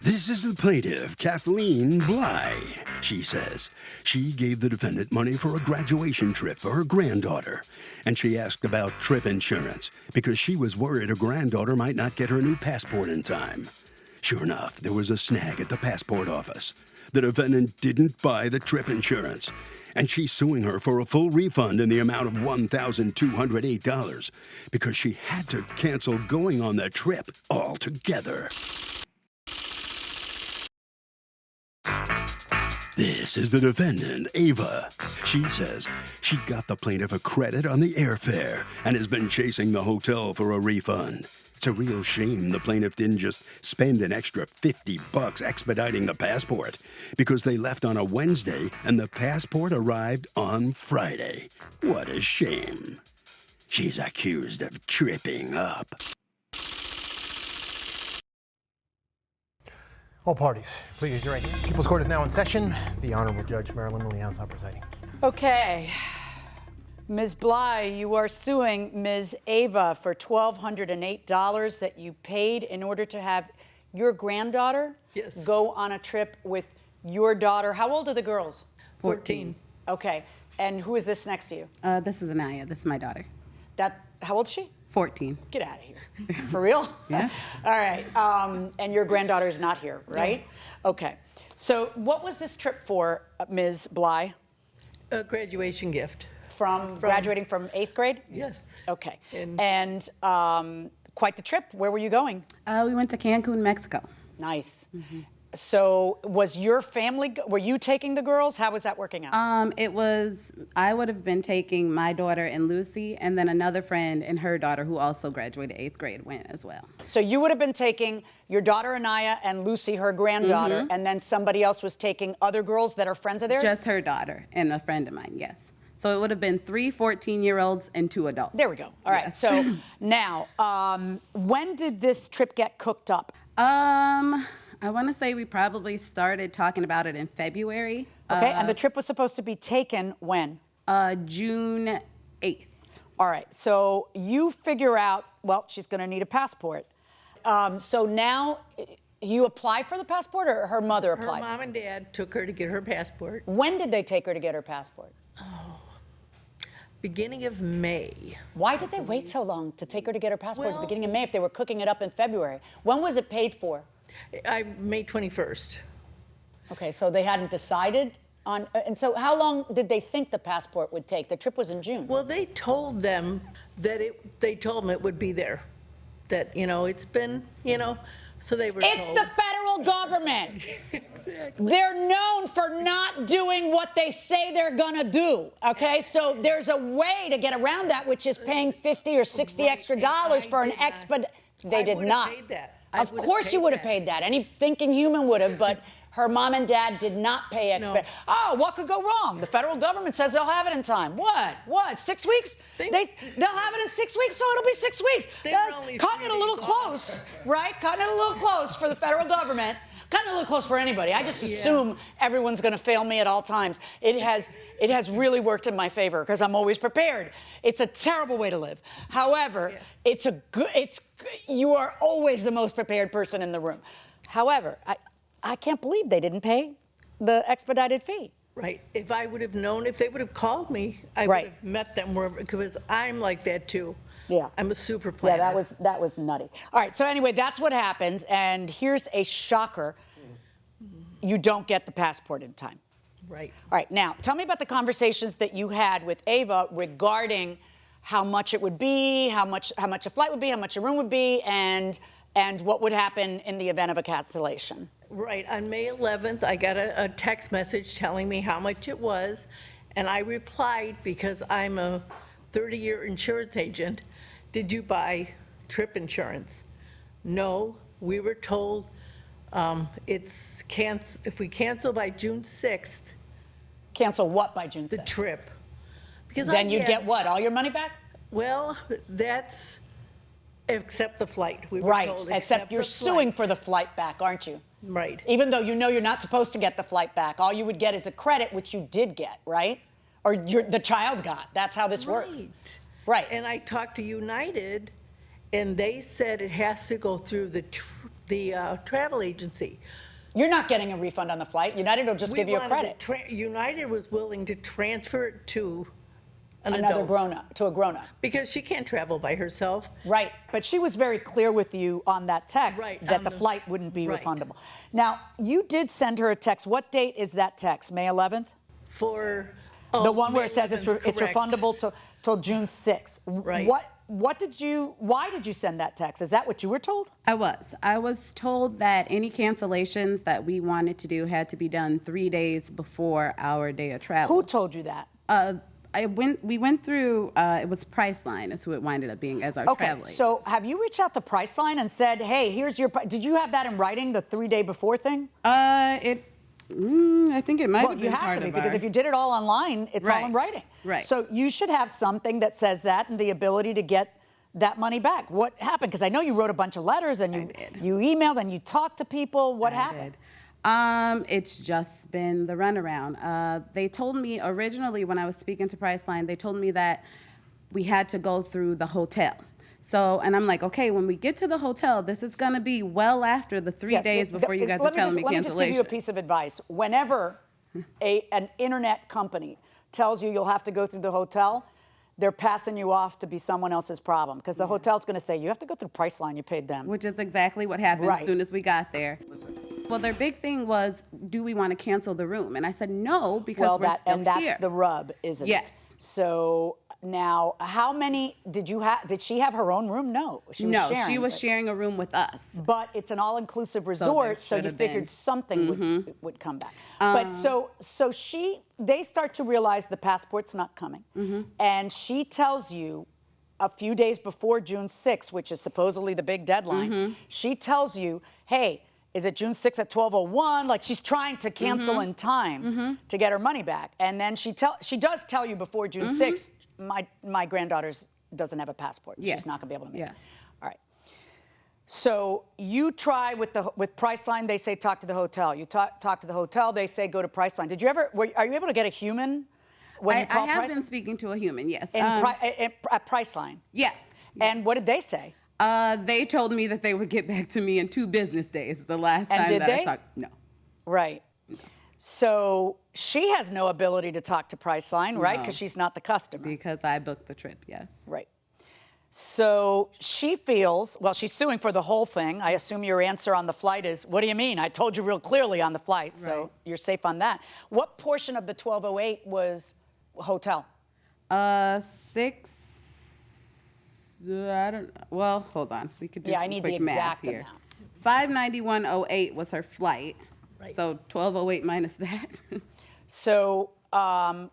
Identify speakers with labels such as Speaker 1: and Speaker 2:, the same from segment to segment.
Speaker 1: This is the plaintiff, Kathleen Bly. She says she gave the defendant money for a graduation trip for her granddaughter, and she asked about trip insurance because she was worried her granddaughter might not get her new passport in time. Sure enough, there was a snag at the passport office. The defendant didn't buy the trip insurance, and she's suing her for a full refund in the amount of $1,208 because she had to cancel going on the trip altogether. This is the defendant, Ava. She says she got the plaintiff a credit on the airfare and has been chasing the hotel for a refund. It's a real shame the plaintiff didn't just spend an extra $50 expediting the passport because they left on a Wednesday and the passport arrived on Friday. What a shame. She's accused of tripping up.
Speaker 2: All parties, please use your right hand. People's Court is now in session. The Honorable Judge Marilyn Leon is presiding.
Speaker 3: Okay. Ms. Bly, you are suing Ms. Ava for $1,208 that you paid in order to have your granddaughter go on a trip with your daughter. How old are the girls?
Speaker 4: 14.
Speaker 3: Okay. And who is this next to you?
Speaker 4: This is Anaya. This is my daughter.
Speaker 3: How old is she?
Speaker 4: 14.
Speaker 3: Get out of here. For real?
Speaker 4: Yeah.
Speaker 3: All right. And your granddaughter is not here, right? No. Okay. So what was this trip for, Ms. Bly?
Speaker 4: A graduation gift.
Speaker 3: From graduating from 8th grade?
Speaker 4: Yes.
Speaker 3: Okay. And quite the trip. Where were you going?
Speaker 4: We went to Cancun, Mexico.
Speaker 3: Nice. Mm-hmm. So was your family, were you taking the girls? How was that working out?
Speaker 4: I would have been taking my daughter and Lucy, and then another friend and her daughter who also graduated 8th grade went as well.
Speaker 3: So you would have been taking your daughter Anaya and Lucy, her granddaughter, and then somebody else was taking other girls that are friends of theirs?
Speaker 4: Just her daughter and a friend of mine, yes. So it would have been 3 14-year-olds and 2 adults.
Speaker 3: There we go. All right. So now, when did this trip get cooked up?
Speaker 4: I want to say we probably started talking about it in February.
Speaker 3: Okay, and the trip was supposed to be taken when?
Speaker 4: June 8th.
Speaker 3: All right, so you figure out, well, she's going to need a passport. So now you apply for the passport or her mother applied?
Speaker 4: Her mom and dad took her to get her passport.
Speaker 3: When did they take her to get her passport?
Speaker 4: Beginning of May.
Speaker 3: Why did they wait so long to take her to get her passport at the beginning of May if they were cooking it up in February? When was it paid for?
Speaker 4: May 21st.
Speaker 3: Okay, so they hadn't decided on, and so how long did they think the passport would take? The trip was in June.
Speaker 4: Well, they told them that they told them it would be there. That, it's been, so they were
Speaker 3: It's
Speaker 4: told.
Speaker 3: the federal government.
Speaker 4: Exactly.
Speaker 3: They're known for not doing what they say they're gonna do, okay? So there's a way to get around that, which is paying 50 or 60 extra dollars for an expedite. They did not.
Speaker 4: Paid that.
Speaker 3: Of course you would have paid that. Any thinking human would have, but her mom and dad did not pay expedite. No. Oh, what could go wrong? The federal government says they'll have it in time. What? 6 weeks? They'll have it in 6 weeks, so it'll be 6 weeks. Cutting it a little close, right? Cutting it a little close for the federal government. Cutting it a little close for anybody. I just assume everyone's going to fail me at all times. It has really worked in my favor because I'm always prepared. It's a terrible way to live. However, you are always the most prepared person in the room. However, I can't believe they didn't pay the expedited fee.
Speaker 4: Right. If I would have known, if they would have called me, I would have met them wherever, because I'm like that too.
Speaker 3: Yeah.
Speaker 4: I'm a super planner.
Speaker 3: Yeah, that was nutty. All right, so anyway, that's what happens, and here's a shocker. You don't get the passport in time.
Speaker 4: Right.
Speaker 3: All right, now, tell me about the conversations that you had with Ava regarding how much it would be, how much a flight would be, how much a room would be, and what would happen in the event of a cancellation.
Speaker 4: Right. On May 11th, I got a text message telling me how much it was, and I replied, because I'm a 30-year insurance agent, did you buy trip insurance? No, we were told if we cancel by June 6th.
Speaker 3: Cancel what by June 6th?
Speaker 4: The trip. Because
Speaker 3: then you'd get what, all your money back?
Speaker 4: Well, that's, except the flight. We were
Speaker 3: right,
Speaker 4: told,
Speaker 3: except you're suing for the flight back, aren't you?
Speaker 4: Right.
Speaker 3: Even though you know you're not supposed to get the flight back. All you would get is a credit, which you did get, right? Or the child got. That's how this works. Right.
Speaker 4: And I talked to United, and they said it has to go through the the travel agency.
Speaker 3: You're not getting a refund on the flight. United will just give you a credit.
Speaker 4: United was willing to transfer it to an
Speaker 3: Another
Speaker 4: adult.
Speaker 3: grown-up, to a grown-up.
Speaker 4: Because she can't travel by herself.
Speaker 3: Right, but she was very clear with you on that text
Speaker 4: Right,
Speaker 3: that
Speaker 4: on
Speaker 3: the
Speaker 4: the-
Speaker 3: flight wouldn't be
Speaker 4: right.
Speaker 3: refundable. Now, you did send her a text. What date is that text? May 11th?
Speaker 4: For
Speaker 3: The one where
Speaker 4: May
Speaker 3: it says it's
Speaker 4: 11th, correct.
Speaker 3: refundable till June 6th.
Speaker 4: Right.
Speaker 3: Why did you send that text? Is that what you were told?
Speaker 5: I was told that any cancellations that we wanted to do had to be done 3 days before our day of travel.
Speaker 3: Who told you that?
Speaker 5: We went through, it was Priceline is who it winded up being as our
Speaker 3: Okay,
Speaker 5: travel agent.
Speaker 3: so have you reached out to Priceline and said, hey, here's your, did you have that in writing, the 3 day before thing?
Speaker 5: I think it might
Speaker 3: Well,
Speaker 5: have
Speaker 3: you
Speaker 5: been
Speaker 3: have
Speaker 5: part
Speaker 3: to be,
Speaker 5: of
Speaker 3: because
Speaker 5: our-
Speaker 3: if you did it all online, it's all in
Speaker 5: Right,
Speaker 3: writing.
Speaker 5: right.
Speaker 3: So you should have something that says that and the ability to get that money back. What happened? Because I know you wrote a bunch of letters and you emailed and you talked to people. What happened?
Speaker 5: It's just been the runaround. They told me originally when I was speaking to Priceline, they told me that we had to go through the hotel. So, and I'm like, okay, when we get to the hotel, this is going to be well after the 3 days before you guys are telling me
Speaker 3: Let me just give you a
Speaker 5: cancellation.
Speaker 3: piece of advice. Whenever an internet company tells you you'll have to go through the hotel, they're passing you off to be someone else's problem, because the hotel's going to say, you have to go through Priceline, you paid them.
Speaker 5: Which is exactly what happened
Speaker 3: Right.
Speaker 5: as soon as we got there. Well, their big thing was, do we want to cancel the room? And I said, no, because we're still
Speaker 3: and that's
Speaker 5: here.
Speaker 3: the rub, isn't it?
Speaker 5: Yes.
Speaker 3: So now, how many did you have? Did she have her own room? No, she was sharing.
Speaker 5: she was
Speaker 3: but-
Speaker 5: sharing a room with us.
Speaker 3: But it's an all-inclusive resort, so you
Speaker 5: should have
Speaker 3: figured
Speaker 5: been.
Speaker 3: something would come back. But so they start to realize the passport's not coming, and she tells you a few days before June 6th, which is supposedly the big deadline. She tells you, "Hey, is it June 6th at 12:01?" Like she's trying to cancel in time to get her money back, and then she does tell you before June 6th, my granddaughter doesn't have a passport.
Speaker 5: Yes.
Speaker 3: She's not going to be able to make
Speaker 5: Yeah.
Speaker 3: it. All right. So you try with Priceline. They say talk to the hotel. You talk to the hotel. They say go to Priceline. Are you able to get a human when you call
Speaker 5: I have
Speaker 3: Priceline?
Speaker 5: been speaking to a human, yes.
Speaker 3: At Priceline.
Speaker 5: Yeah.
Speaker 3: And what did they say?
Speaker 5: They told me that they would get back to me in 2 business days the last
Speaker 3: And
Speaker 5: time
Speaker 3: did
Speaker 5: that
Speaker 3: they?
Speaker 5: I talked. No.
Speaker 3: Right. So she has no ability to talk to Priceline, right?
Speaker 5: No.
Speaker 3: Because she's not the customer.
Speaker 5: Because I booked the trip, yes.
Speaker 3: Right. So she feels, well, she's suing for the whole thing. I assume your answer on the flight is, what do you mean? I told you real clearly on the flight, so
Speaker 5: Right.
Speaker 3: you're safe on that. What portion of the 1208 was hotel?
Speaker 5: 6, I don't know. Well, hold on. We could do
Speaker 3: Yeah, I
Speaker 5: some
Speaker 3: need
Speaker 5: quick
Speaker 3: the
Speaker 5: math
Speaker 3: exact
Speaker 5: here.
Speaker 3: amount.
Speaker 5: 591.08 was her flight.
Speaker 4: Right.
Speaker 5: So 1208 minus that.
Speaker 3: So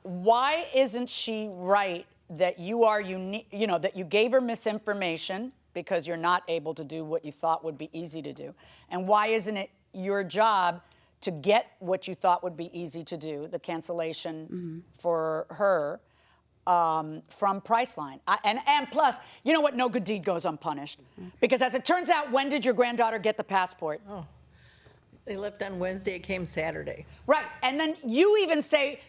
Speaker 3: why isn't she right that you are unique, that you gave her misinformation because you're not able to do what you thought would be easy to do? And why isn't it your job to get what you thought would be easy to do, the cancellation for her, from Priceline? And plus, you know what? No good deed goes unpunished. Because as it turns out, when did your granddaughter get the passport?
Speaker 4: Oh, they left on Wednesday, it came Saturday.
Speaker 3: Right. And then you even say,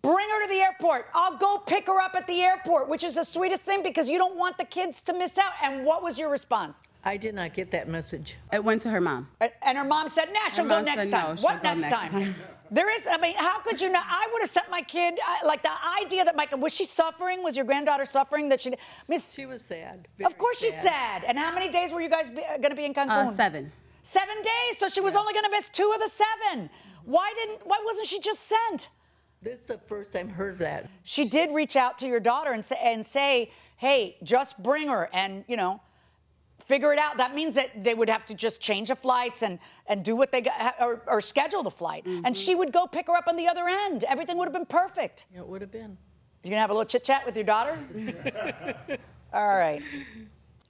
Speaker 3: bring her to the airport. I'll go pick her up at the airport, which is the sweetest thing because you don't want the kids to miss out. And what was your response?
Speaker 4: I did not get that message.
Speaker 5: It went to her mom.
Speaker 3: And her mom said, nah, she'll go
Speaker 5: mom
Speaker 3: next
Speaker 5: said
Speaker 3: time.
Speaker 5: no, she'll
Speaker 3: What
Speaker 5: go
Speaker 3: next
Speaker 5: next
Speaker 3: time?
Speaker 5: time.
Speaker 3: There is, how could you not? I would have sent my kid, like the idea that was she suffering? Was your granddaughter suffering that she, Miss?
Speaker 4: She was sad.
Speaker 3: Of course she's sad. And how many days were you guys going to be in Cancun?
Speaker 5: 7.
Speaker 3: 7 days, so she was only going to miss 2 of the 7. Why wasn't she just sent?
Speaker 4: This is the first time I heard that.
Speaker 3: She did reach out to your daughter and say, hey, just bring her and, figure it out. That means that they would have to just change the flights and do what they got, or schedule the flight. And she would go pick her up on the other end. Everything would have been perfect.
Speaker 4: It would have been.
Speaker 3: You're going to have a little chit chat with your daughter? All right.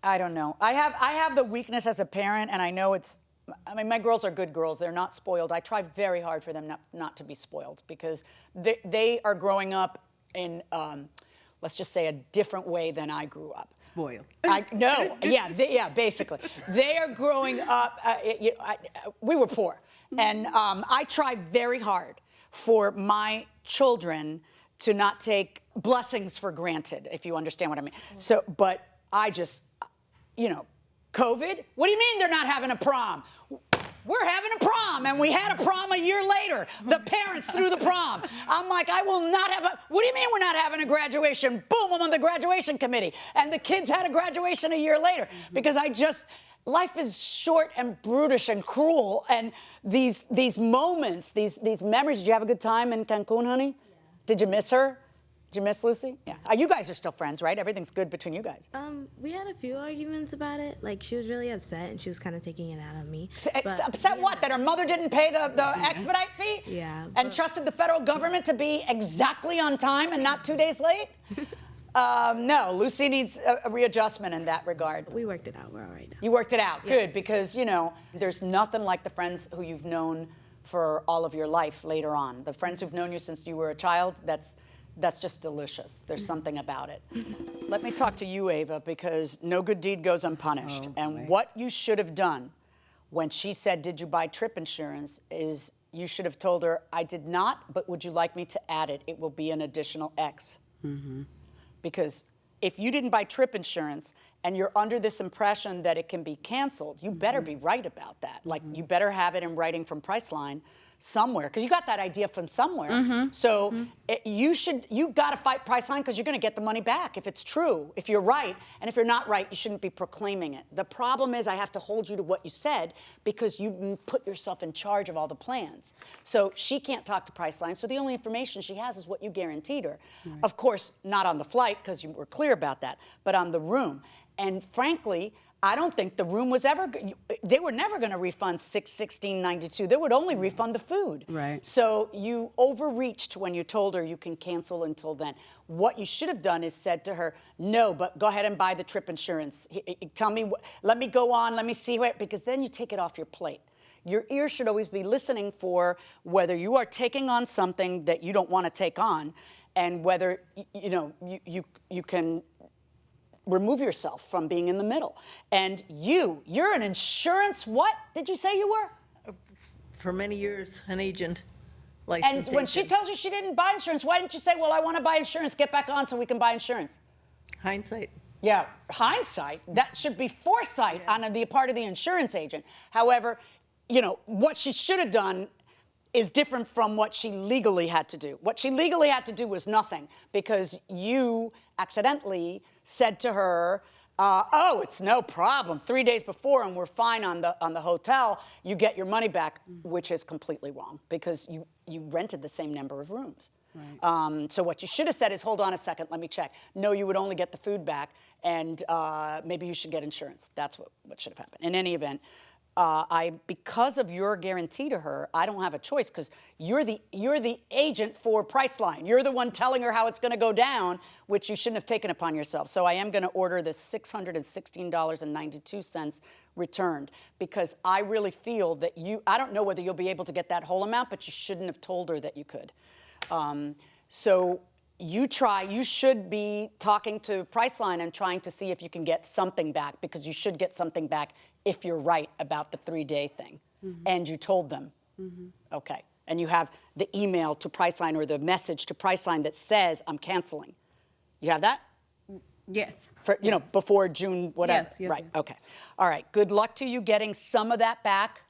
Speaker 3: I don't know. I have the weakness as a parent, and I know my girls are good girls. They're not spoiled. I try very hard for them not to be spoiled because they are growing up in, let's just say, a different way than I grew up.
Speaker 5: Spoiled.
Speaker 3: Basically. They are growing up, we were poor. And I try very hard for my children to not take blessings for granted, if you understand what I mean. So, but I just, COVID? What do you mean they're not having a prom? We're having a prom, and we had a prom a year later. The parents threw the prom. I'm like, I will not have a, what do you mean we're not having a graduation? Boom, I'm on the graduation committee. And the kids had a graduation a year later because life is short and brutish and cruel. And these moments, these memories, did you have a good time in Cancun, honey? Yeah. Did you miss her? Did you miss Lucy? Yeah. You guys are still friends, right? Everything's good between you guys.
Speaker 6: We had a few arguments about it. Like, she was really upset, and she was kind of taking it out on me.
Speaker 3: Upset what? That her mother didn't pay the expedite fee?
Speaker 6: Yeah.
Speaker 3: And trusted the federal government to be exactly on time and not 2 days late? No, Lucy needs a readjustment in that regard.
Speaker 6: We worked it out. We're all right now.
Speaker 3: You worked it out.
Speaker 6: Yeah.
Speaker 3: Good, because, you know, there's nothing like the friends who you've known for all of your life later on. The friends who've known you since you were a child, that's just delicious. There's something about it. Let me talk to you, Ava, because no good deed goes unpunished. And what you should have done when she said, did you buy trip insurance, is you should have told her, I did not, but would you like me to add it? It will be an additional X. Because if you didn't buy trip insurance and you're under this impression that it can be canceled, you better be right about that. Like, you better have it in writing from Priceline somewhere, because you got that idea from somewhere. So you got to fight Priceline, because you're going to get the money back if it's true, if you're right. And if you're not right, you shouldn't be proclaiming it. The problem is I have to hold you to what you said, because you put yourself in charge of all the plans. So she can't talk to Priceline, so the only information she has is what you guaranteed her. Right. Of course, not on the flight, because you were clear about that, but on the room. And frankly, I don't think the room was ever, they were never going to refund $616.92. They would only refund the food.
Speaker 5: Right.
Speaker 3: So you overreached when you told her you can cancel until then. What you should have done is said to her, no, but go ahead and buy the trip insurance. Tell me, let me go on, let me see where, because then you take it off your plate. Your ear should always be listening for whether you are taking on something that you don't want to take on, and whether, you know, you can remove yourself from being in the middle. And you're an insurance, what did you say you were?
Speaker 4: For many years, an agent.
Speaker 3: And when she tells you she didn't buy insurance, why didn't you say, well, I want to buy insurance, get back on so we can buy insurance?
Speaker 4: Hindsight.
Speaker 3: Yeah, hindsight. That should be foresight on the part of the insurance agent. However, you know, what she should have done is different from what she legally had to do. What she legally had to do was nothing, because you accidentally said to her, oh, it's no problem. 3 days before, and we're fine on the hotel, you get your money back, which is completely wrong, because you rented the same number of rooms. Right. So what you should have said is, hold on a second, let me check. No, you would only get the food back, and maybe you should get insurance. That's what should have happened. In any event, because of your guarantee to her, I don't have a choice, because you're the agent for Priceline. You're the one telling her how it's going to go down, which you shouldn't have taken upon yourself. So I am going to order this $616.92 returned, because I really feel that I don't know whether you'll be able to get that whole amount, but you shouldn't have told her that you could. So you should be talking to Priceline and trying to see if you can get something back, because you should get something back if you're right about the 3-day thing. And you told them. Okay. And you have the email to Priceline or the message to Priceline that says, I'm canceling. You have that?
Speaker 5: Yes.
Speaker 3: For, you know, before June, whatever.
Speaker 5: Yes, yes,
Speaker 3: right.
Speaker 5: yes.
Speaker 3: Okay. All right. Good luck to you getting some of that back.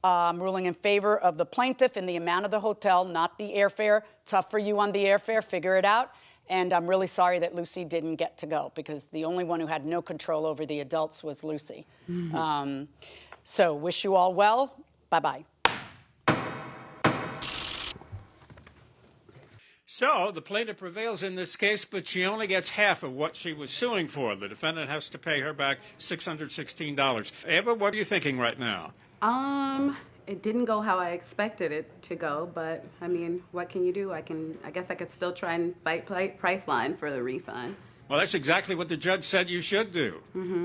Speaker 3: Ruling in favor of the plaintiff in the amount of the hotel, not the airfare. Tough for you on the airfare. Figure it out. And I'm really sorry that Lucy didn't get to go, because the only one who had no control over the adults was Lucy. So wish you all well. Bye-bye.
Speaker 7: So the plaintiff prevails in this case, but she only gets half of what she was suing for. The defendant has to pay her back $616. Ava, what are you thinking right now?
Speaker 5: It didn't go how I expected it to go, but I mean, what can you do? I guess I could still try and fight Priceline for the refund.
Speaker 7: Well, that's exactly what the judge said you should do.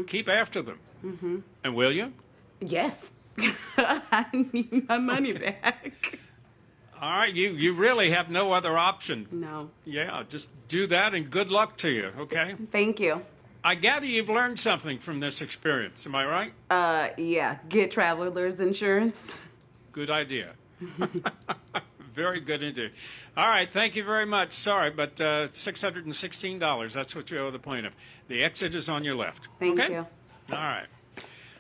Speaker 7: Keep after them. And will you?
Speaker 5: Yes. I need my money back.
Speaker 7: All right, you really have no other option.
Speaker 5: No.
Speaker 7: Yeah, just do that, and good luck to you, okay?
Speaker 5: Thank you.
Speaker 7: I gather you've learned something from this experience, am I right?
Speaker 5: Yeah, get traveler's insurance.
Speaker 7: Good idea. Very good indeed. All right, thank you very much. Sorry, but $616, that's what you owe the plaintiff. The exit is on your left.
Speaker 5: Thank
Speaker 7: okay?
Speaker 5: you.
Speaker 7: All right.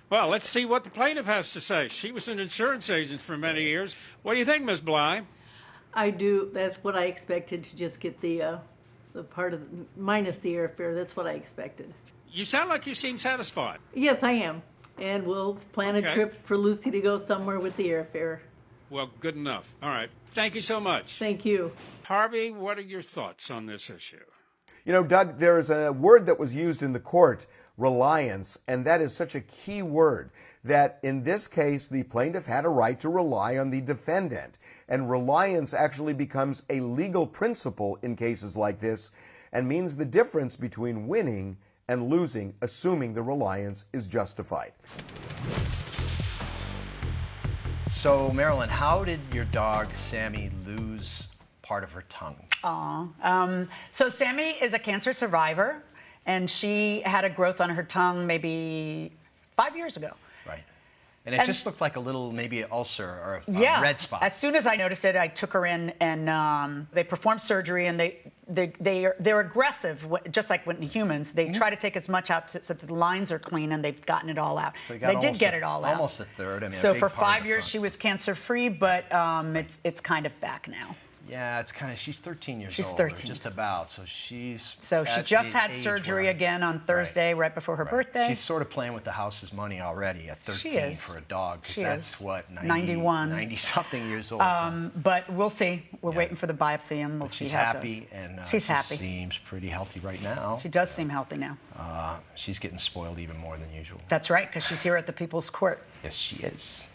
Speaker 7: Well, let's see what the plaintiff has to say. She was an insurance agent for many years. What do you think, Ms. Bly?
Speaker 4: I do. That's what I expected, to just get the part of minus the airfare. That's what I expected.
Speaker 7: You sound like you seem satisfied.
Speaker 4: Yes, I am. And we'll plan a
Speaker 7: Okay.
Speaker 4: trip for Lucy to go somewhere with the airfare.
Speaker 7: Well, good enough. All right. Thank you so much.
Speaker 4: Thank you.
Speaker 7: Harvey, what are your thoughts on this issue?
Speaker 8: You know, Doug, there's a word that was used in the court, reliance, and that is such a key word that in this case, the plaintiff had a right to rely on the defendant. And reliance actually becomes a legal principle in cases like this and means the difference between winning and losing, assuming the reliance is justified.
Speaker 2: So, Marilyn, how did your dog, Sammy, lose part of her tongue?
Speaker 3: So Sammy is a cancer survivor, and she had a growth on her tongue maybe 5 years ago.
Speaker 2: Right. And it just looked like a little, maybe an ulcer or a red spot.
Speaker 3: As soon as I noticed it, I took her in, and they performed surgery, and they're aggressive, just like when humans. They try to take as much out so that the lines are clean, and they've gotten it all out.
Speaker 2: So
Speaker 3: they did get it all out.
Speaker 2: Almost a third. I mean,
Speaker 3: so
Speaker 2: a big
Speaker 3: for
Speaker 2: part of
Speaker 3: 5
Speaker 2: the
Speaker 3: years,
Speaker 2: front.
Speaker 3: she was cancer-free, but it's kind of back now.
Speaker 2: Yeah, it's kind of, she's 13 years
Speaker 3: She's
Speaker 2: old.
Speaker 3: 13.
Speaker 2: Or just about. So she's
Speaker 3: So she
Speaker 2: at
Speaker 3: just
Speaker 2: the
Speaker 3: had
Speaker 2: age
Speaker 3: surgery
Speaker 2: where-
Speaker 3: again on Thursday, right before her
Speaker 2: Right.
Speaker 3: birthday.
Speaker 2: She's sort of playing with the house's money already at 13
Speaker 3: She is.
Speaker 2: for a dog, because
Speaker 3: She
Speaker 2: that's
Speaker 3: is.
Speaker 2: what,
Speaker 3: 91.
Speaker 2: 90-something years old. So
Speaker 3: But we'll see. We're
Speaker 2: Yeah.
Speaker 3: waiting for the biopsy, and we'll
Speaker 2: but
Speaker 3: see
Speaker 2: she's
Speaker 3: how it
Speaker 2: happy,
Speaker 3: goes.
Speaker 2: and
Speaker 3: She's
Speaker 2: she
Speaker 3: happy.
Speaker 2: seems pretty healthy right now.
Speaker 3: She does seem healthy now.
Speaker 2: She's getting spoiled even more than usual.
Speaker 3: That's right, because she's here at the People's Court.
Speaker 2: Yes, she is.